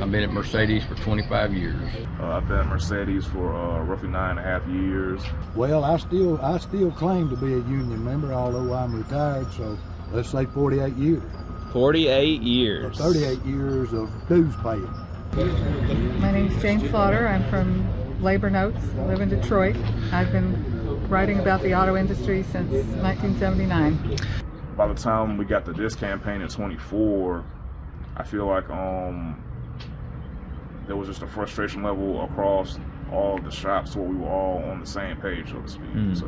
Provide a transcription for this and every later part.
I've been at Mercedes for 25 years. I've been at Mercedes for roughly 9.5 years. Well, I still claim to be a union member, although I'm retired, so let's say 48 years. 48 years. 38 years of dues paying. My name is Jane Slaughter. I'm from Labor Notes. I live in Detroit. I've been writing about the auto industry since 1979. By the time we got to this campaign in 24, I feel like there was just a frustration level across all of the shops where we were all on the same page, so to speak. So,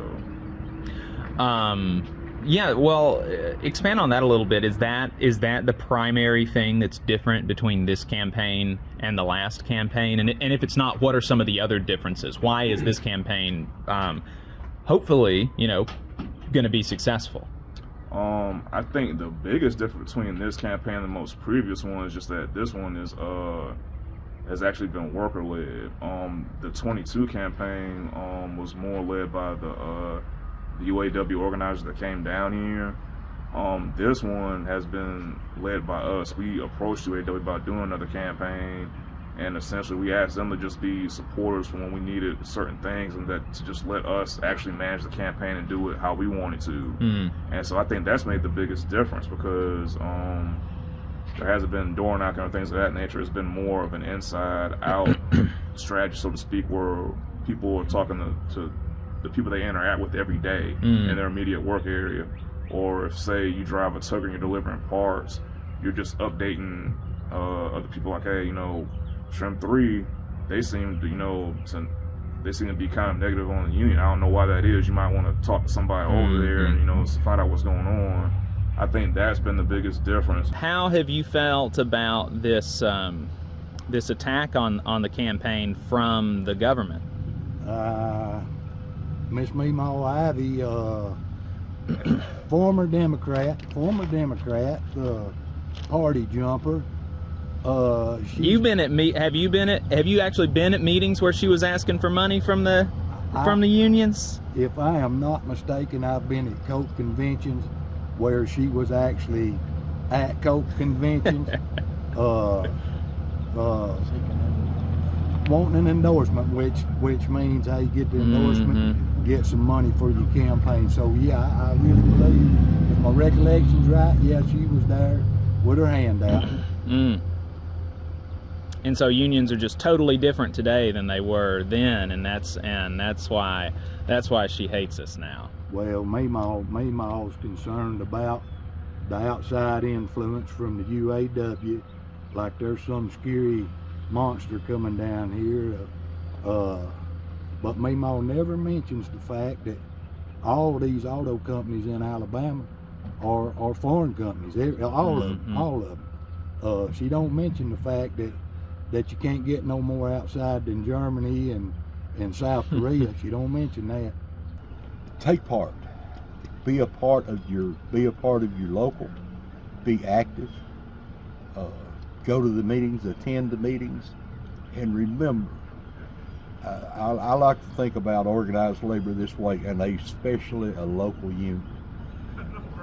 yeah. Well, expand on that a little bit. Is that the primary thing that's different between this campaign and the last campaign? And if it's not, what are some of the other differences? Why is this campaign, hopefully, going to be successful? I think the biggest difference between this campaign and the most previous one is just that this one has actually been worker led. The 22 campaign was more led by the UAW organizers that came down here. This one has been led by us. We approached UAW about doing another campaign, and essentially we asked them to just be supporters for when we needed certain things, and that to just let us actually manage the campaign and do it how we wanted to. And so I think that's made the biggest difference, because there hasn't been door knocking or things of that nature. It's been more of an inside out strategy, so to speak, where people are talking to the people they interact with every day in their immediate work area. Or if, say, you drive a truck and you're delivering parts, you're just updating other people like, hey, Trim 3, they seem to be kind of negative on the union. I don't know why that is. You might want to talk to somebody over there and find out what's going on. I think that's been the biggest difference. How have you felt about this this attack on the campaign from the government? Miss Meemaw Ivy, former Democrat, party jumper. Have you actually been at meetings where she was asking for money from the unions? If I am not mistaken, I've been at Coke conventions where she was actually at Coke conventions, wanting an endorsement, which means, hey, get the endorsement, get some money for your campaign. So yeah, I really believe, if my recollection's right, yeah, she was there with her hand out. And so unions are just totally different today than they were then, and that's why she hates us now. Well, Meemaw's concerned about the outside influence from the UAW, like there's some scary monster coming down here. But Meemaw never mentions the fact that all these auto companies in Alabama are foreign companies. All of them. She don't mention the fact that you can't get no more outside than Germany and South Korea. She don't mention that. Take part. Be a part of your local. Be active. Go to the meetings, attend the meetings, and remember, I like to think about organized labor this way, and especially a local union.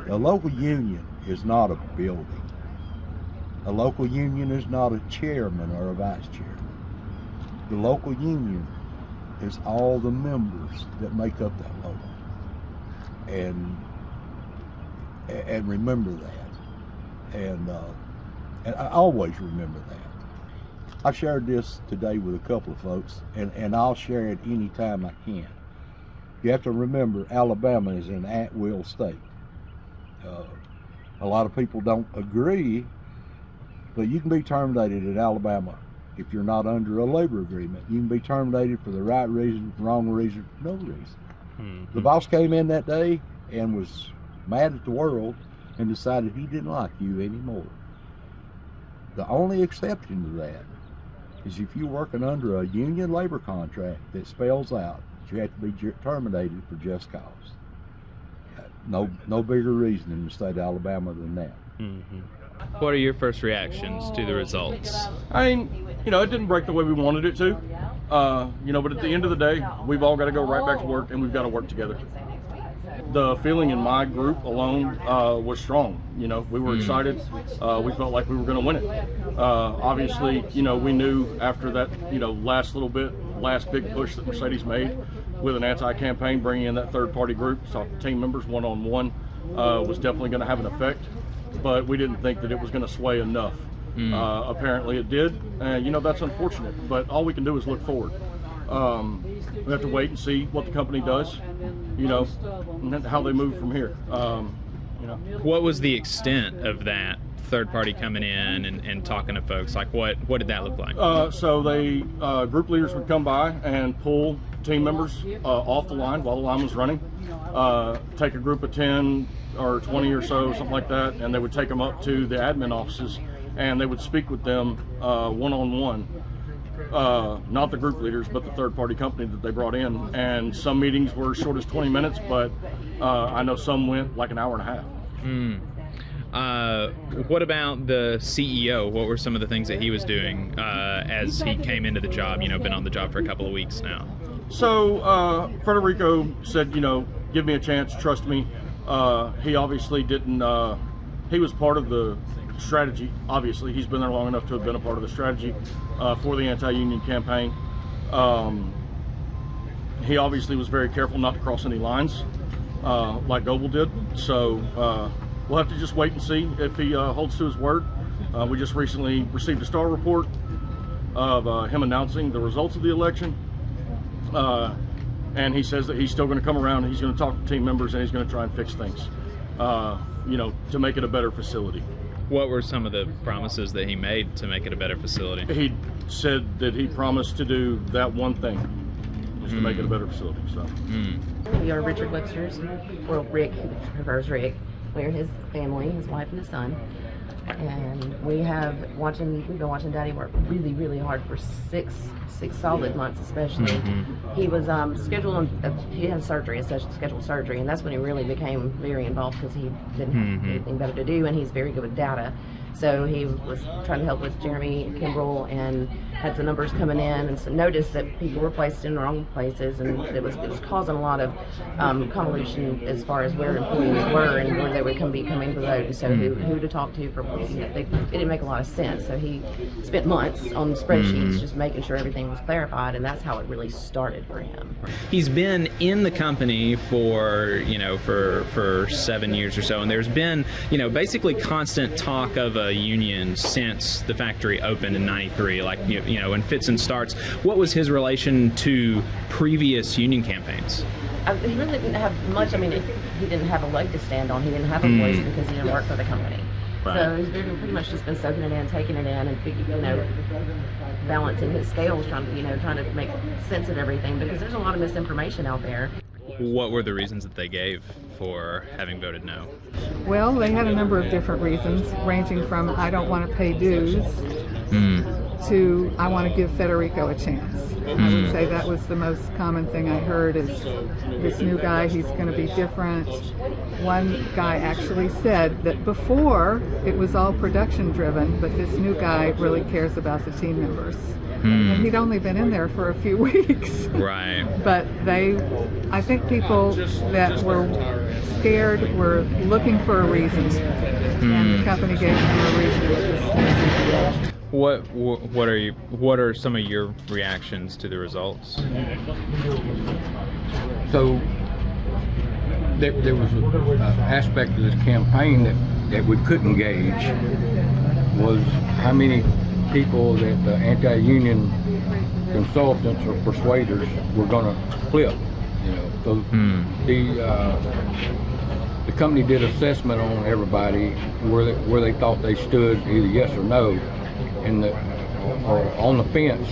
A local union is not a building. A local union is not a chairman or a vice chairman. The local union is all the members that make up that local. And remember that. And I always remember that. I've shared this today with a couple of folks, and I'll share it anytime I can. You have to remember, Alabama is an at-will state. A lot of people don't agree, but you can be terminated in Alabama if you're not under a labor agreement. You can be terminated for the right reason, wrong reason, no reason. The boss came in that day and was mad at the world and decided he didn't like you anymore. The only exception to that is if you're working under a union labor contract that spells out that you have to be terminated for just cause. No bigger reason in the state of Alabama than that. What are your first reactions to the results? I mean, it didn't break the way we wanted it to, but at the end of the day, we've all got to go right back to work, and we've got to work together. The feeling in my group alone was strong. You know, we were excited. We felt like we were going to win it. Obviously, you know, we knew after that, you know, last big push that Mercedes made with an anti-campaign, bringing in that third-party group to talk to team members one-on-one was definitely going to have an effect. But we didn't think that it was going to sway enough. Apparently it did, and you know, that's unfortunate, but all we can do is look forward. We have to wait and see what the company does, you know, and how they move from here. You know, what was the extent of that third party coming in and talking to folks? Like what did that look like? So they group leaders would come by and pull team members off the line while the line was running, take a group of 10 or 20 or so, something like that, and they would take them up to the admin offices and they would speak with them one-on-one. Not the group leaders, but the third-party company that they brought in. And some meetings were as short as 20 minutes, but I know some went like an hour and a half. What about the CEO? What were some of the things that he was doing as he came into the job? You know, been on the job for a couple of weeks now. So Federico said, you know, give me a chance, trust me. He obviously didn't, he was part of the strategy. Obviously, he's been there long enough to have been a part of the strategy for the anti-union campaign. He obviously was very careful not to cross any lines like Goebel did. So we'll have to just wait and see if he holds to his word. We just recently received a STAR report of him announcing the results of the election. And he says that he's still going to come around and he's going to talk to team members and he's going to try and fix things, you know, to make it a better facility. What were some of the promises that he made to make it a better facility? He said that he promised to do that one thing, just to make it a better facility. So. We are Richard Webster's, well, Rick, he prefers Rick. We're his family, his wife and his son. And we've been watching Daddy work really, really hard for six solid months, especially. He was scheduled he had surgery, a scheduled surgery, and that's when he really became very involved because he didn't have anything better to do, and he's very good with data. So he was trying to help with Jeremy Kimbrell and had some numbers coming in, and so noticed that people were placed in the wrong places, and it was causing a lot of convolution as far as where employees were and where they would be coming to vote, and so who to talk to for, you know, it didn't make a lot of sense. So he spent months on spreadsheets just making sure everything was clarified, and that's how it really started for him. He's been in the company for, you know, for 7 years or so, and there's been, you know, basically constant talk of a union since the factory opened in '93, like, you know, in fits and starts. What was his relation to previous union campaigns? He really didn't have much. I mean, he didn't have a leg to stand on. He didn't have a voice because he didn't work for the company. Right. So he's pretty much just been soaking it in, taking it in, and, you know, balancing his scales, trying to make sense of everything, because there's a lot of misinformation out there. What were the reasons that they gave for having voted no? Well, they had a number of different reasons, ranging from I don't want to pay dues to I want to give Federico a chance. I would say that was the most common thing I heard, is this new guy, he's going to be different. One guy actually said that before it was all production driven, but this new guy really cares about the team members. And he'd only been in there for a few weeks. Right. But I think people that were scared were looking for a reason, and the company gave them a reason. What are some of your reactions to the results? So there was an aspect of this campaign that we couldn't gauge, was how many people that the anti-union consultants or persuaders were going to flip. You know, so the company did assessment on everybody where they thought they stood, either yes or no, or on the fence.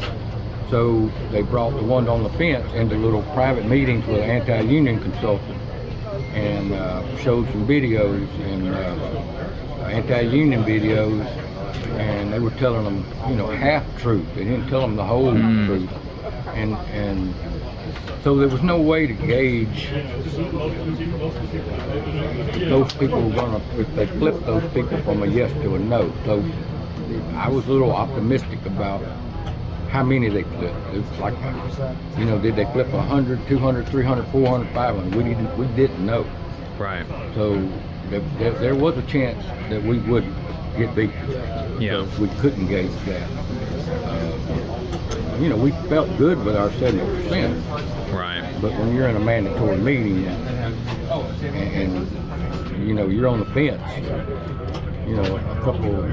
So they brought the ones on the fence into little private meetings with an anti-union consultant and showed some videos and anti-union videos, and they were telling them, you know, half truth. They didn't tell them the whole truth, and so there was no way to gauge if those people were gonna, if they flipped those people from a yes to a no. So I was a little optimistic about how many they clipped. It's like, you know, did they clip 100, 200, 300, 400, 500? We didn't know. Right. So there was a chance that we would get beat. Yeah. So we couldn't gauge that. You know, we felt good with our 70%. Right. But when you're in a mandatory meeting and you know, you're on the fence, you know, a couple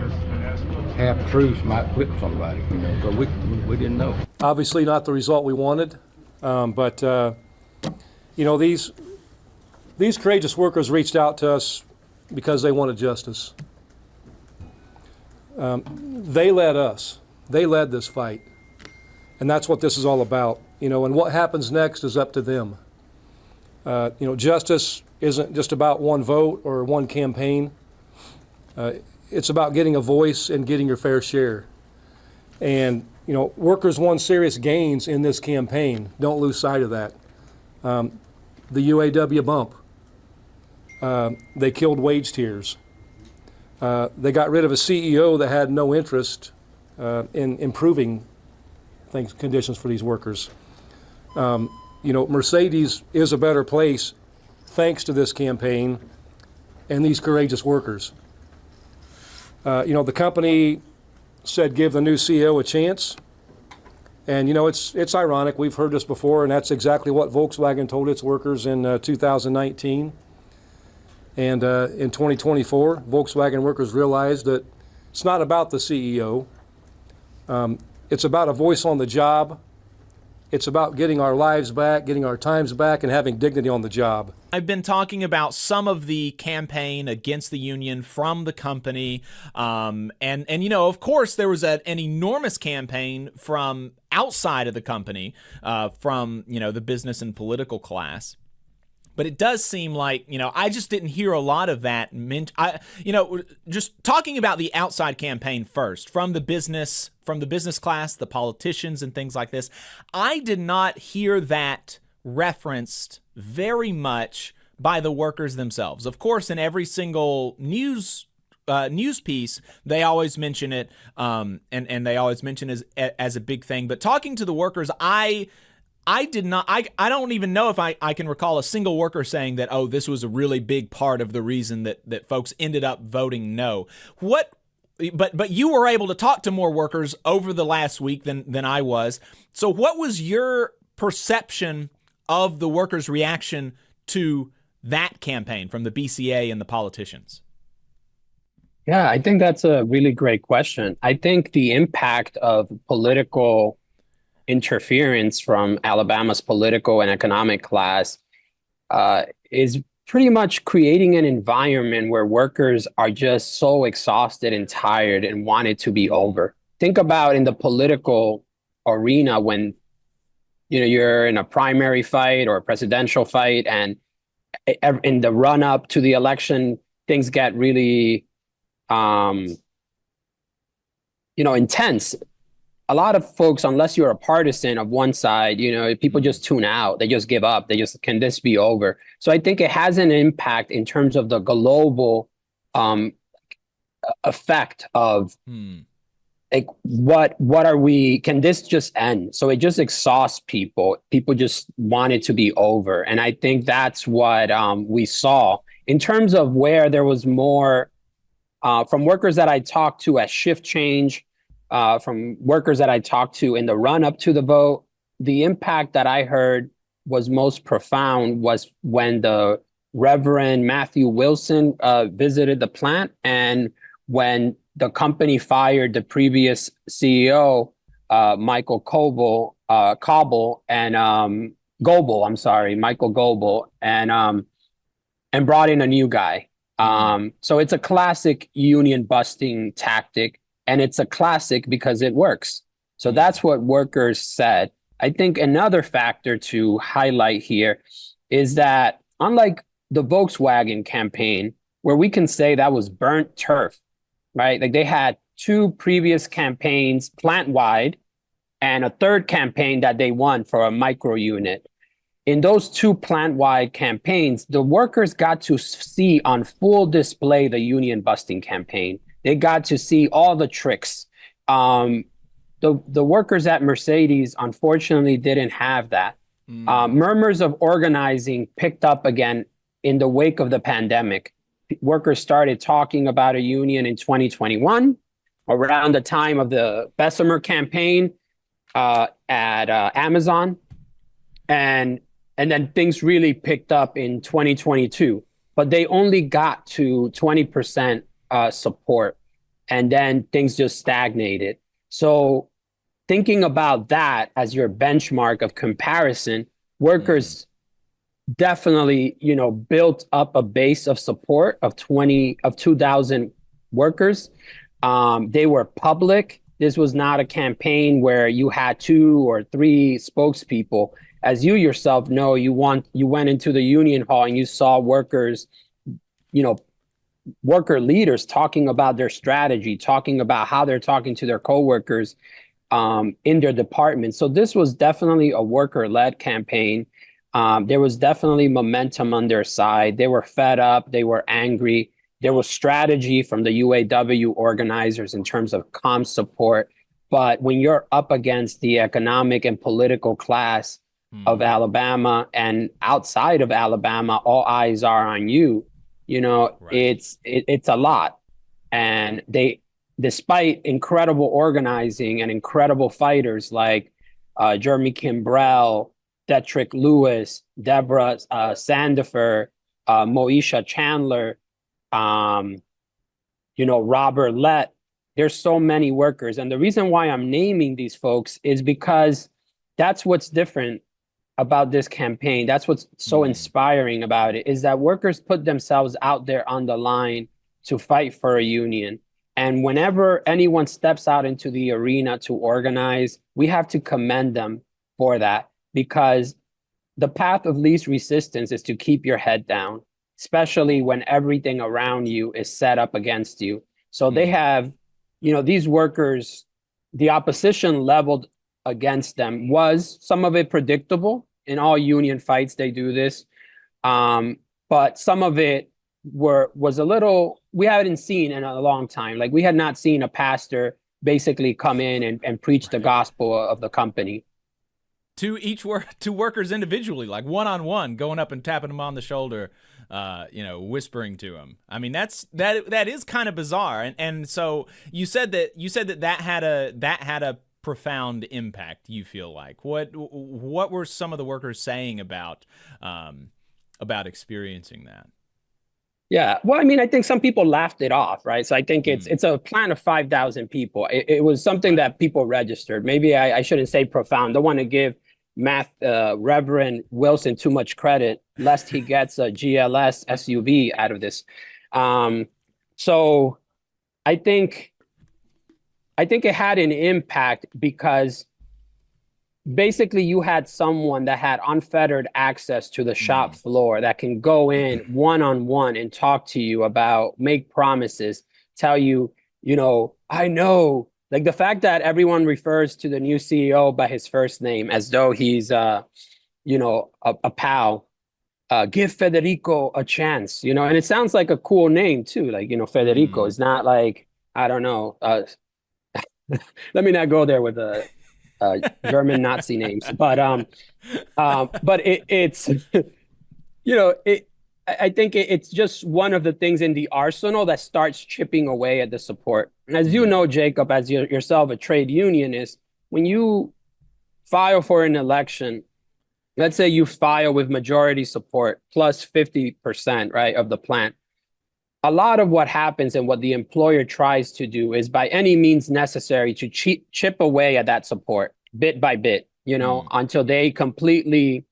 half truths might flip somebody, you know, so we didn't know. Obviously not the result we wanted, but you know, these courageous workers reached out to us because they wanted justice. They led us. They led this fight. And that's what this is all about. You know, and what happens next is up to them. You know, justice isn't just about one vote or one campaign. It's about getting a voice and getting your fair share. And, you know, workers won serious gains in this campaign. Don't lose sight of that. The UAW bump. They killed wage tiers. They got rid of a CEO that had no interest in improving conditions for these workers. You know, Mercedes is a better place thanks to this campaign and these courageous workers. You know, the company said give the new CEO a chance. And, you know, it's ironic. We've heard this before, and that's exactly what Volkswagen told its workers in 2019. And in 2024, Volkswagen workers realized that it's not about the CEO. It's about a voice on the job. It's about getting our lives back, getting our times back, and having dignity on the job. I've been talking about some of the campaign against the union from the company. And you know, of course, there was an enormous campaign from outside of the company, from, you know, the business and political class. But it does seem like, you know, I just didn't hear a lot of that. You know, just talking about the outside campaign first, from the business class, the politicians and things like this, I did not hear that referenced very much by the workers themselves. Of course, in every single news piece, they always mention it, and they always mention it as a big thing. But talking to the workers, I don't even know if I can recall a single worker saying that, oh, this was a really big part of the reason that folks ended up voting no. But you were able to talk to more workers over the last week than I was. So what was your perception of the workers' reaction to that campaign from the BCA and the politicians? Yeah, I think that's a really great question. I think the impact of political interference from Alabama's political and economic class is pretty much creating an environment where workers are just so exhausted and tired and want it to be over. Think about in the political arena when, you know, you're in a primary fight or a presidential fight, and in the run up to the election, things get really, you know, intense. A lot of folks, unless you're a partisan of one side, you know, people just tune out. They just give up. They just, can this be over? So I think it has an impact in terms of the global effect of like, what are we, can this just end? So it just exhausts people. People just want it to be over. And I think that's what we saw in terms of where there was more from workers that I talked to at shift change, from workers that I talked to in the run up to the vote. The impact that I heard was most profound was when the Reverend Matthew Wilson visited the plant, and when the company fired the previous CEO, Michael Goebel, Michael Goebel, and brought in a new guy. So it's a classic union busting tactic. And it's a classic because it works. So that's what workers said. I think another factor to highlight here is that unlike the Volkswagen campaign, where we can say that was burnt turf, right? Like they had two previous campaigns plant-wide and a third campaign that they won for a micro unit. In those two plant-wide campaigns, the workers got to see on full display the union busting campaign. They got to see all the tricks. the workers at Mercedes unfortunately didn't have that. Murmurs of organizing picked up again in the wake of the pandemic. Workers started talking about a union in 2021, around the time of the Bessemer campaign at Amazon, and then things really picked up in 2022. But they only got to 20% support, and then things just stagnated. So thinking about that as your benchmark of comparison, workers definitely, built up a base of support of 2,000 workers. They were public. This was not a campaign where you had 2 or 3 spokespeople. As you yourself know, you went into the union hall and you saw workers, worker leaders talking about their strategy, talking about how they're talking to their coworkers in their department. So this was definitely a worker-led campaign. There was definitely momentum on their side. They were fed up. They were angry. There was strategy from the UAW organizers in terms of comm support. But when you're up against the economic and political class of Alabama, and outside of Alabama, all eyes are on you, it's a lot. And despite incredible organizing and incredible fighters like Jeremy Kimbrell, Detrick Lewis, Deborah Sandifer, Moesha Chandler, Robert Lett, there's so many workers. And the reason why I'm naming these folks is because that's what's different about this campaign. That's what's so inspiring about it, is that workers put themselves out there on the line to fight for a union. And whenever anyone steps out into the arena to organize, we have to commend them for that, because the path of least resistance is to keep your head down, especially when everything around you is set up against you. So they have, these workers, the opposition leveled against them was some of it predictable. In all union fights, they do this. But some of it was a little, we hadn't seen in a long time. Like, we had not seen a pastor basically come in and preach the gospel of the company. To workers individually, like one-on-one, going up and tapping them on the shoulder, whispering to them. I mean, that is kind of bizarre. And so you said that had a profound impact, you feel like. What were some of the workers saying about experiencing that? Yeah, well, I mean, I think some people laughed it off, right? So I think it's a plant of 5,000 people. It was something that people registered. Maybe I shouldn't say profound. Don't want to give Reverend Wilson too much credit, lest he gets a GLS SUV out of this. So I think it had an impact because basically you had someone that had unfettered access to the shop floor that can go in one-on-one and talk to you about, make promises, tell you, I know, like the fact that everyone refers to the new CEO by his first name as though he's, a pal, give Federico a chance, and it sounds like a cool name too. Like, Federico is not like, I don't know, let me not go there with the German Nazi names, but it's I think it's just one of the things in the arsenal that starts chipping away at the support. And as you know, Jacob, as yourself a trade unionist, when you file for an election, let's say you file with majority support plus 50%, right, of the plant. A lot of what happens and what the employer tries to do is by any means necessary to chip away at that support bit by bit, until they completely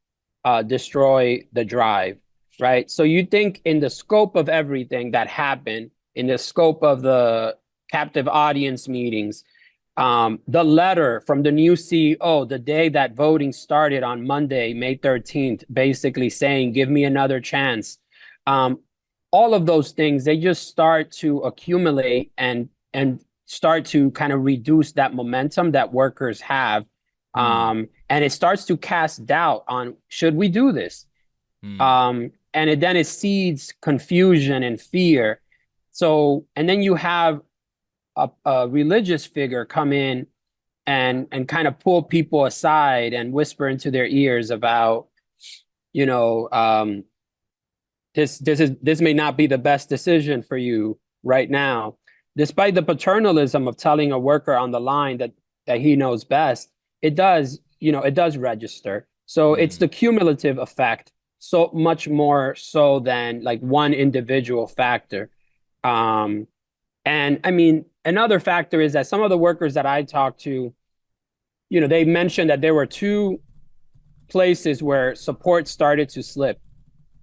destroy the drive, right? So you think in the scope of everything that happened, in the scope of the captive audience meetings, the letter from the new CEO, the day that voting started on Monday, May 13th, basically saying, give me another chance. All of those things, they just start to accumulate and start to kind of reduce that momentum that workers have. And it starts to cast doubt on, should we do this? And then it seeds confusion and fear. So, and then you have a religious figure come in and kind of pull people aside and whisper into their ears about, this may not be the best decision for you right now. Despite the paternalism of telling a worker on the line that he knows best, it does register. So it's the cumulative effect, so much more so than like one individual factor. And I mean, another factor is that some of the workers that I talked to, they mentioned that there were two places where support started to slip.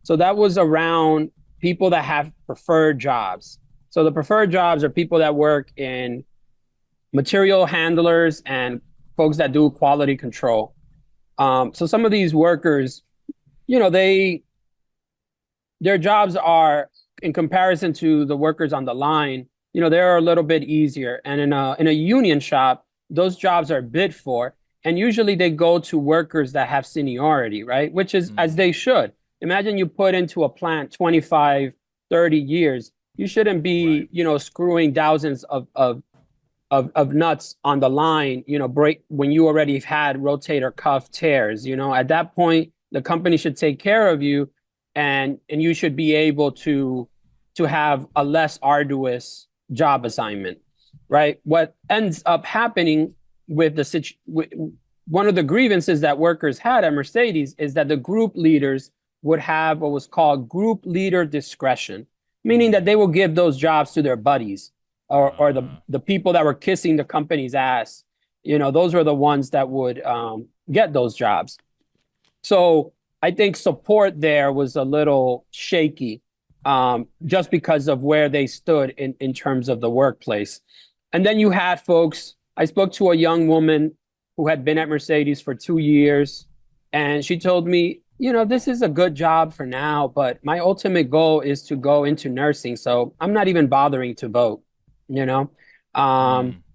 So that was around people that have preferred jobs. So the preferred jobs are people that work in material handlers and folks that do quality control. So some of these workers, their jobs are, in comparison to the workers on the line, they're a little bit easier. And in a union shop, those jobs are bid for, and usually they go to workers that have seniority, right? Which is as they should. Imagine you put into a plant 25, 30 years. You shouldn't be, screwing thousands of nuts on the line, break when you already had rotator cuff tears. At that point, the company should take care of you, and you should be able to have a less arduous job assignment, right? What ends up happening with one of the grievances that workers had at Mercedes is that the group leaders would have what was called group leader discretion, meaning that they will give those jobs to their buddies or the people that were kissing the company's ass. Those were the ones that would get those jobs. So I think support there was a little shaky, just because of where they stood in terms of the workplace. And then you had folks, I spoke to a young woman who had been at Mercedes for 2 years, and she told me, this is a good job for now, but my ultimate goal is to go into nursing. So I'm not even bothering to vote,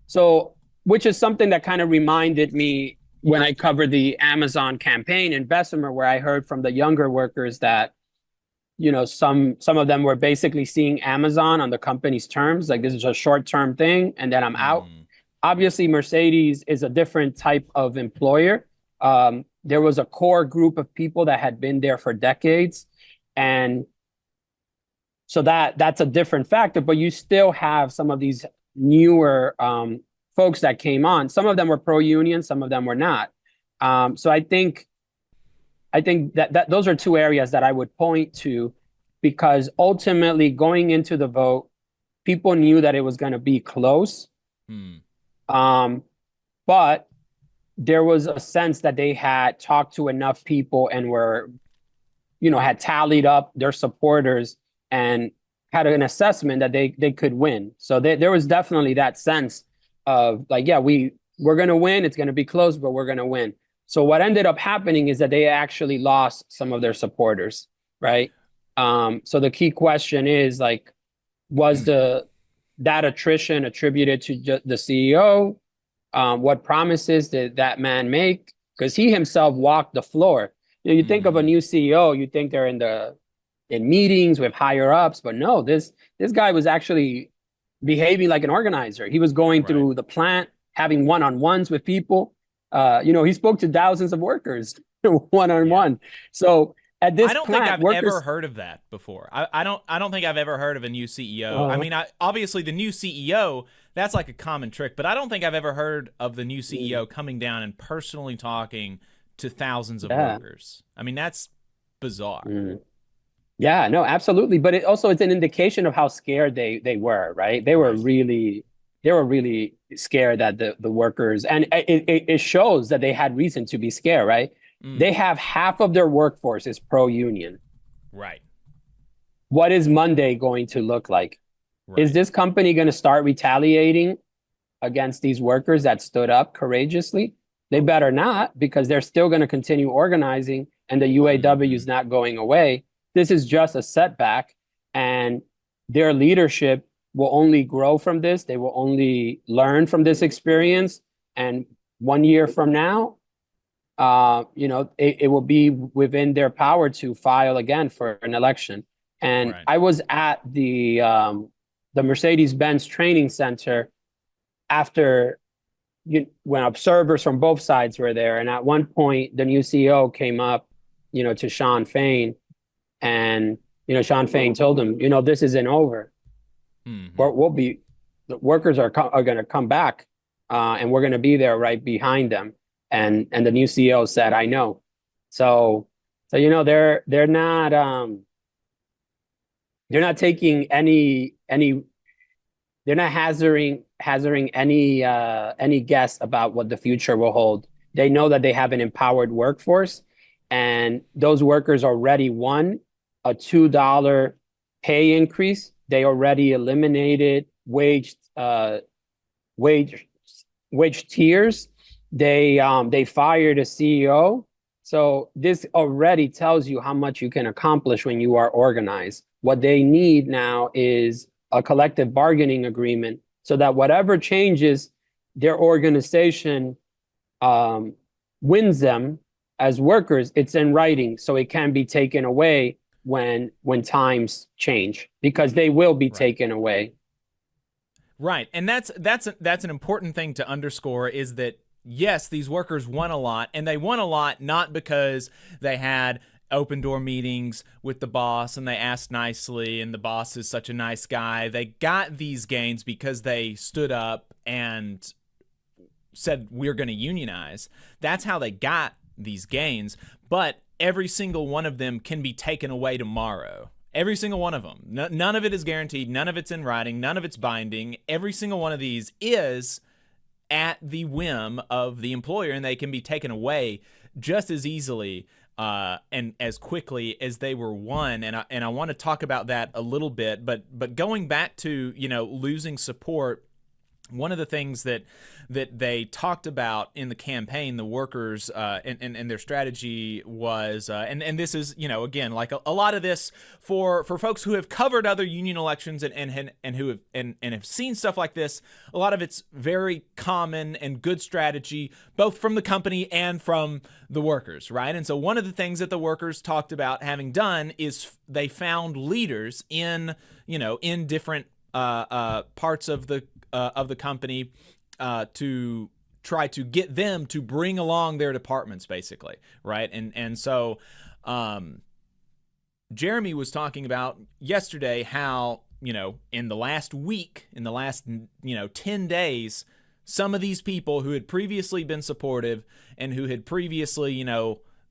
So, which is something that kind of reminded me when I covered the Amazon campaign in Bessemer, where I heard from the younger workers that, some of them were basically seeing Amazon on the company's terms, like this is a short-term thing, and then I'm out. Obviously, Mercedes is a different type of employer. There was a core group of people that had been there for decades. And so that's a different factor, but you still have some of these newer folks that came on. Some of them were pro-union, some of them were not. So I think that those are two areas that I would point to, because ultimately going into the vote, people knew that it was going to be close. But there was a sense that they had talked to enough people and were, had tallied up their supporters and had an assessment that they could win. So there was definitely that sense of like, yeah, we're going to win. It's going to be close, but we're going to win. So what ended up happening is that they actually lost some of their supporters, right? So the key question is like, was that attrition attributed to the CEO? What promises did that man make? Because he himself walked the floor. You think of a new CEO, you think they're in meetings with higher ups, but no, this guy was actually behaving like an organizer. He was going through the plant, having one-on-ones with people. He spoke to thousands of workers one-on-one. So at this I don't plant, think I've workers... ever heard of that before. I don't think I've ever heard of a new CEO. I mean, obviously the new CEO, that's like a common trick, but I don't think I've ever heard of the new CEO coming down and personally talking to thousands of workers. I mean, that's bizarre. Yeah, no, absolutely. But it's an indication of how scared they were, right? They were really scared that the workers, and it shows that they had reason to be scared, right? They have half of their workforce is pro-union. Right. What is Monday going to look like? Right. Is this company going to start retaliating against these workers that stood up courageously? They better not, because they're still going to continue organizing, and the UAW is not going away. This is just a setback, and their leadership will only grow from this. They will only learn from this experience. And 1 year from now, it will be within their power to file again for an election. And I was at the Mercedes-Benz training center after when observers from both sides were there, and at one point the new CEO came up, to Sean Fain, and Sean Fain told him, this isn't over. The workers are going to come back, and we're going to be there right behind them. And the new CEO said, I know. So they're not taking any they're not hazarding any guess about what the future will hold. They know that they have an empowered workforce, and those workers already won a $2 pay increase. They already eliminated wage tiers. They fired a CEO. So this already tells you how much you can accomplish when you are organized. What they need now is a collective bargaining agreement so that whatever changes their organization wins them as workers, it's in writing, so it can be taken away when times change, because they will be taken away. Right, and that's an important thing to underscore, is that yes, these workers won a lot, and they won a lot not because they had open door meetings with the boss and they asked nicely and the boss is such a nice guy. They got these gains because they stood up and said, we're going to unionize. That's how they got these gains, but every single one of them can be taken away tomorrow. Every single one of them. None of it is guaranteed. None of it's in writing. None of it's binding. Every single one of these is at the whim of the employer, and they can be taken away just as easily and as quickly as they were won. And I want to talk about that a little bit, but going back to, losing support, one of the things that they talked about in the campaign, the workers and their strategy was, and this is, again, like a lot of this for folks who have covered other union elections and who have seen stuff like this, a lot of it's very common and good strategy, both from the company and from the workers, right? And so one of the things that the workers talked about having done is they found leaders in different parts of the company to try to get them to bring along their departments, basically, right? And so Jeremy was talking about yesterday how, in the last week, in the last 10 days, some of these people who had previously been supportive and who had previously,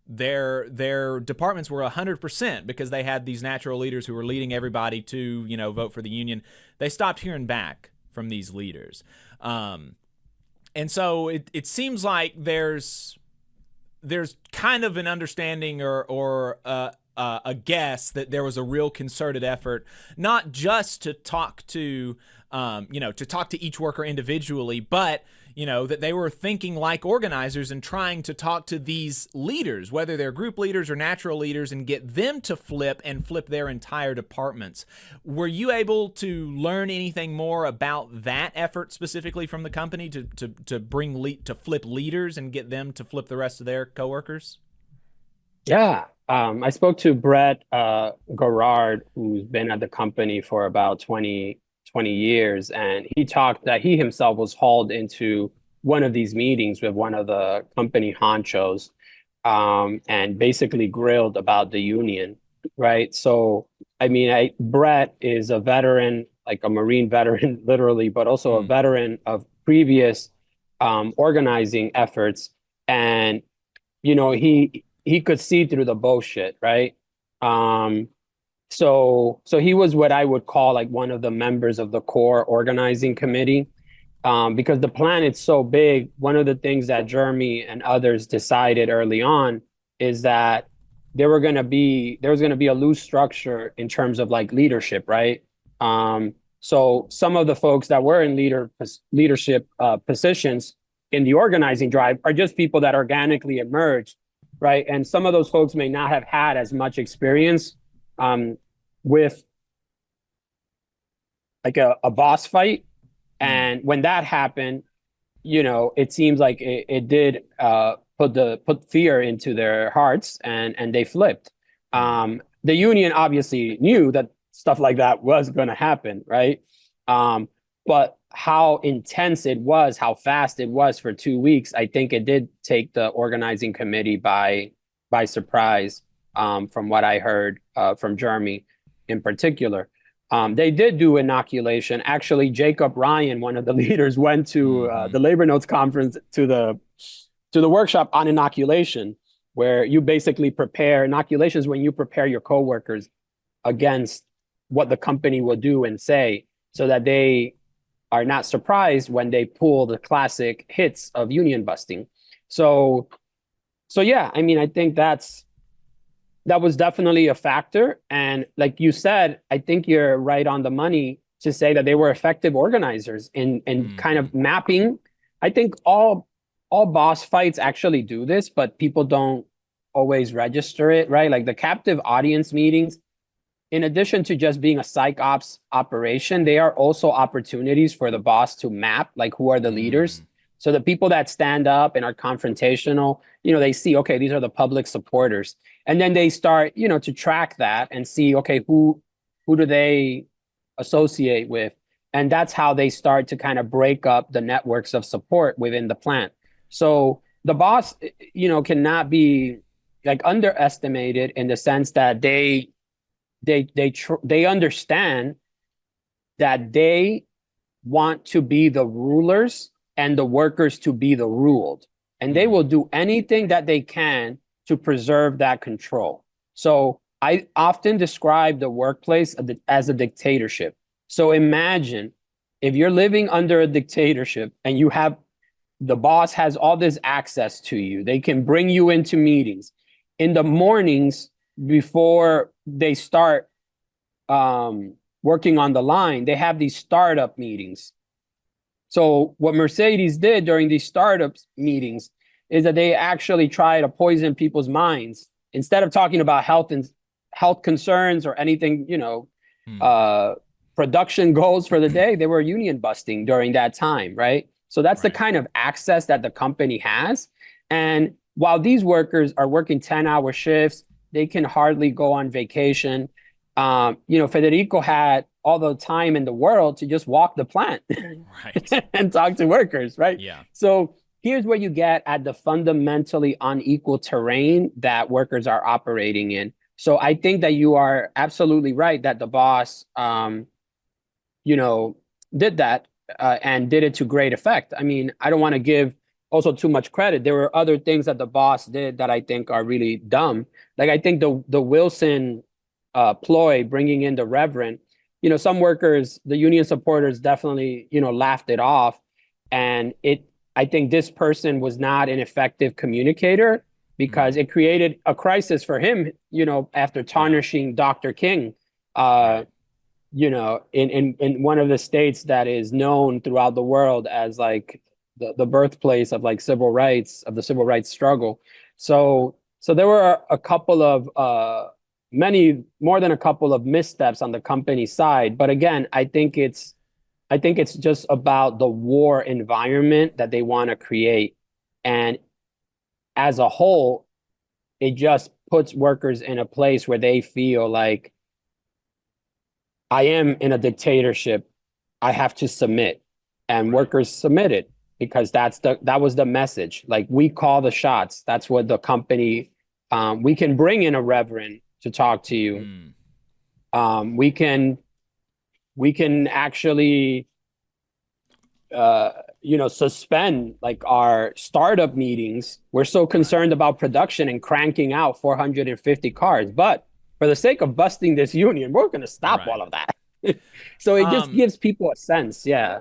their departments were 100% because they had these natural leaders who were leading everybody to, vote for the union. They stopped hearing back from these leaders. And so it seems like there's kind of an understanding or a guess that there was a real concerted effort, not just to talk to each worker individually, but that they were thinking like organizers and trying to talk to these leaders, whether they're group leaders or natural leaders, and get them to flip their entire departments. Were you able to learn anything more about that effort specifically from the company to flip leaders and get them to flip the rest of their coworkers? Yeah. I spoke to Brett Garrard, who's been at the company for about 20 years, and he talked that he himself was hauled into one of these meetings with one of the company honchos and basically grilled about the union, right? So, Brett is a veteran, like a Marine veteran, literally, but also a veteran of previous organizing efforts. And, he could see through the bullshit, right? So he was what I would call like one of the members of the core organizing committee, because the plan is so big. One of the things that Jeremy and others decided early on is that there was going to be a loose structure in terms of like leadership, right? So some of the folks that were in leadership positions in the organizing drive are just people that organically emerged, right? And some of those folks may not have had as much experience with like a boss fight. And when that happened, it seems like it did put fear into their hearts, and they flipped. The union obviously knew that stuff like that was going to happen, right? But how intense it was, how fast it was for 2 weeks, I think it did take the organizing committee by surprise, from what I heard from Jeremy in particular. They did do inoculation. Actually, Jacob Ryan, one of the leaders, went to the Labor Notes conference, to the workshop on inoculation, where you basically prepare inoculations when you prepare your coworkers against what the company will do and say, so that they are not surprised when they pull the classic hits of union busting. So yeah, I mean, I think that was definitely a factor. And like you said, I think you're right on the money to say that they were effective organizers in kind of mapping. I think all boss fights actually do this, but people don't always register it, right? Like the captive audience meetings, in addition to just being a psych ops operation, they are also opportunities for the boss to map, like, who are the leaders. So the people that stand up and are confrontational, they see, okay, these are the public supporters. And then they start, to track that and see, okay, who do they associate with? And that's how they start to kind of break up the networks of support within the plant. So the boss, cannot be like underestimated in the sense that they understand that they want to be the rulers and the workers to be the ruled. And they will do anything that they can to preserve that control. So I often describe the workplace as a dictatorship. So imagine if you're living under a dictatorship and the boss has all this access to you. They can bring you into meetings. In the mornings before they start working on the line, they have these startup meetings. So what Mercedes did during these startup meetings is that they actually try to poison people's minds. Instead of talking about health concerns or anything, production goals for the day, they were union busting during that time, right? So that's the kind of access that the company has. And while these workers are working 10-hour shifts, they can hardly go on vacation. Federico had all the time in the world to just walk the plant and talk to workers, right? Yeah. So here's where you get at the fundamentally unequal terrain that workers are operating in. So I think that you are absolutely right that the boss, did that and did it to great effect. I mean, I don't want to give also too much credit. There were other things that the boss did that I think are really dumb. Like I think the Wilson ploy, bringing in the Reverend, some workers, the union supporters definitely, laughed it off. And I think this person was not an effective communicator because it created a crisis for him, after tarnishing Dr. King, in one of the states that is known throughout the world as like the birthplace of like civil rights, of the civil rights struggle. So there were a couple of more than a couple of missteps on the company side. But again, I think it's just about the war environment that they want to create. And as a whole, it just puts workers in a place where they feel like, I am in a dictatorship. I have to submit. And workers submitted because that was the message. Like, we call the shots. That's what the company, we can bring in a reverend to talk to you. We can actually, suspend like our startup meetings. We're so concerned about production and cranking out 450 cars, but for the sake of busting this union, we're going to stop all of that. So it just gives people a sense. Yeah.